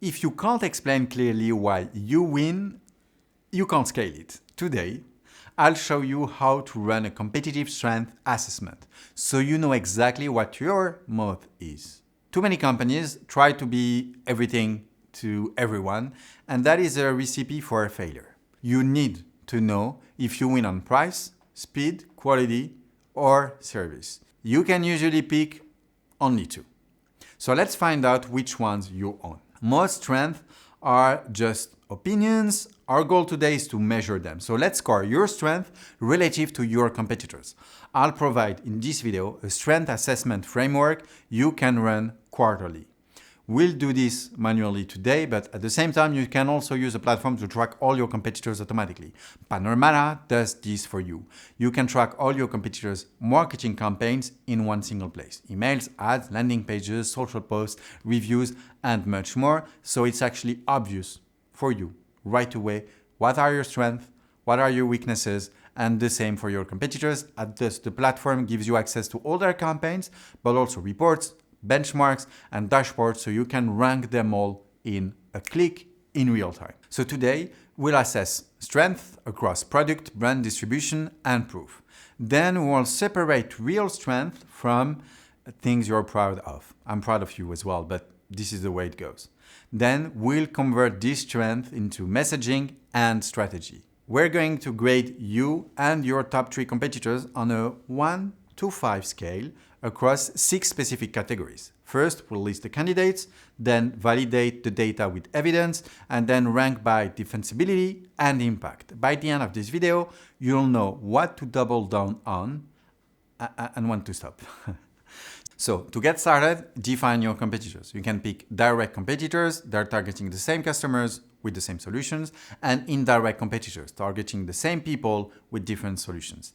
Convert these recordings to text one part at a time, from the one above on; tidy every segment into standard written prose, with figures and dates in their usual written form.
If you can't explain clearly why you win, you can't scale it. Today, I'll show you how to run a competitive strength assessment so you know exactly what your moat is. Too many companies try to be everything to everyone, and that is a recipe for a failure. You need to know if you win on price, speed, quality, or service. You can usually pick only two. So let's find out which ones you own. Most strengths are just opinions. Our goal today is to measure them. So let's score your strength relative to your competitors. I'll provide in this video a strength assessment framework you can run quarterly. We'll do this manually today, but at the same time, you can also use a platform to track all your competitors automatically. Panorama does this for you. You can track all your competitors' marketing campaigns in one single place. Emails, ads, landing pages, social posts, reviews, and much more. So it's actually obvious for you right away what are your strengths, what are your weaknesses, and the same for your competitors. The platform gives you access to all their campaigns, but also reports, benchmarks, and dashboards so you can rank them all in a click in real time. So today, we'll assess strength across product, brand, distribution, and proof. Then we'll separate real strength from things you're proud of. I'm proud of you as well, but this is the way it goes. Then we'll convert this strength into messaging and strategy. We're going to grade you and your top 3 competitors on a 1 to 5 scale across 6 specific categories. First, we'll list the candidates, then validate the data with evidence, and then rank by defensibility and impact. By the end of this video, you'll know what to double down on and when to stop. So to get started, define your competitors. You can pick direct competitors that are targeting the same customers with the same solutions, and indirect competitors targeting the same people with different solutions.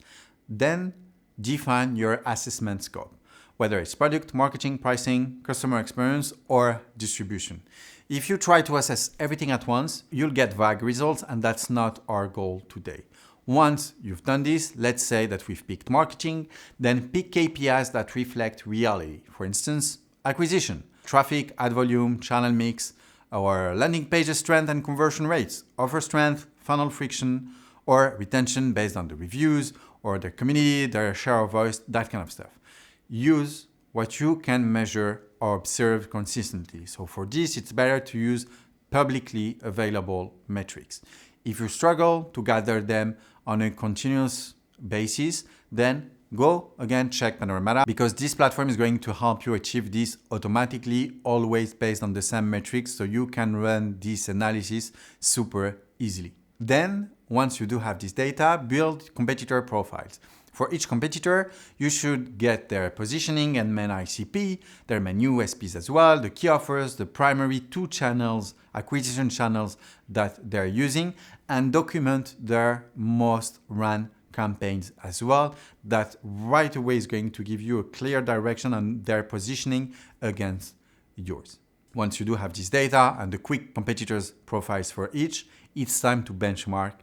Then define your assessment scope, whether it's product, marketing, pricing, customer experience, or distribution. If you try to assess everything at once, you'll get vague results, and that's not our goal today. Once you've done this, let's say that we've picked marketing, then pick KPIs that reflect reality. For instance, acquisition, traffic, ad volume, channel mix, our landing page strength and conversion rates, offer strength, funnel friction, or retention based on the reviews, or their community, their share of voice, that kind of stuff. Use what you can measure or observe consistently. So for this, it's better to use publicly available metrics. If you struggle to gather them on a continuous basis, then go again check Panorama, because this platform is going to help you achieve this automatically, always based on the same metrics, so you can run this analysis super easily. Then, once you do have this data, build competitor profiles. For each competitor, you should get their positioning and main ICP, their main USPs as well, the key offers, the primary 2 channels, acquisition channels that they're using, and document their most run campaigns as well. That right away is going to give you a clear direction on their positioning against yours. Once you do have this data and the quick competitors profiles for each, it's time to benchmark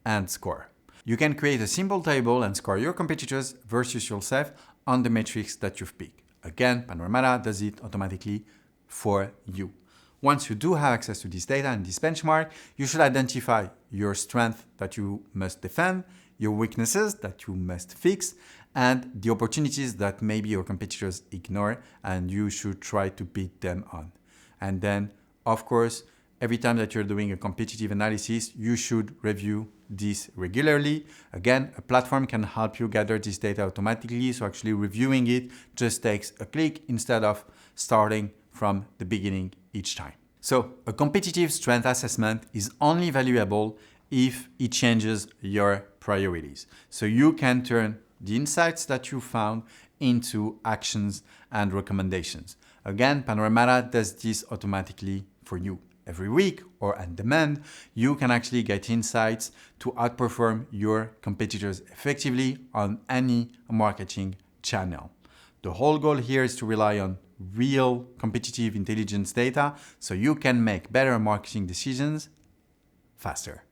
and score. You can create a simple table and score your competitors versus yourself on the metrics that you've picked. Again, Panorama does it automatically for you. Once you do have access to this data and this benchmark, you should identify your strength that you must defend, your weaknesses that you must fix, and the opportunities that maybe your competitors ignore and you should try to beat them on. And then, of course, every time that you're doing a competitive analysis, you should review this regularly. Again, a platform can help you gather this data automatically, so actually reviewing it just takes a click instead of starting from the beginning each time. So a competitive strength assessment is only valuable if it changes your priorities. So you can turn the insights that you found into actions and recommendations. Again, Panorama does this automatically for you. Every week or on demand, you can actually get insights to outperform your competitors effectively on any marketing channel. The whole goal here is to rely on real competitive intelligence data so you can make better marketing decisions faster.